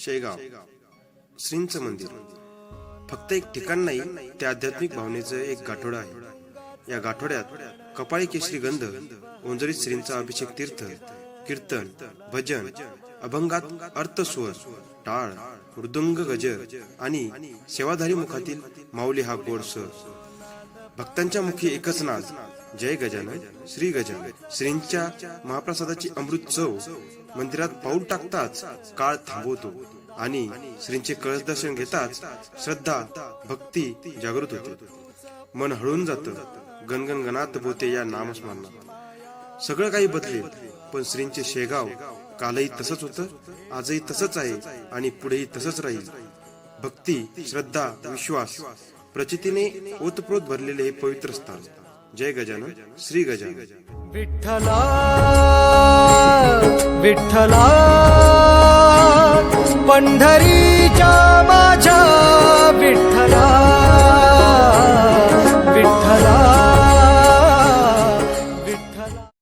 शेगाव श्रींचं मंदिर फक्त एक ठिकाण नाही, ते आध्यात्मिक भावनेचं एक गाठोडं आहे. या गाठोड्यात कपाळी केशरी गंध, ओंजळीत श्रींचा अभिषेक तीर्थ, कीर्तन, भजन, अभंगात अर्थस्वर, टाळ, मृदुंग, गजर आणि सेवाधारी मुखातील माऊली हा गोड स्वर. भक्तांच्या मुखी एकच नाद, जय गजानन, श्री गजानन. श्रींच्या महाप्रसादाची अमृत चव मंदिरात पाऊल टाकताच काळ थांबवतो आणि श्रींचे कळस दर्शन घेताच श्रद्धा, भक्ती जागृत होते. मन हळून जातं, गणगण गणात बोते या नामस्मरणात. सगळं काही बदलेल, पण श्रींचे शेगाव कालही तसंच होतं, आजही तसंच आहे आणि पुढेही तसंच राहील. भक्ती, श्रद्धा, विश्वास, प्रचितीने ओतप्रोत भरलेले हे पवित्र स्थान. जय गजानन, श्री गजानन. विठ्ठला विठ्ठला, पंढरीच्या माझ्या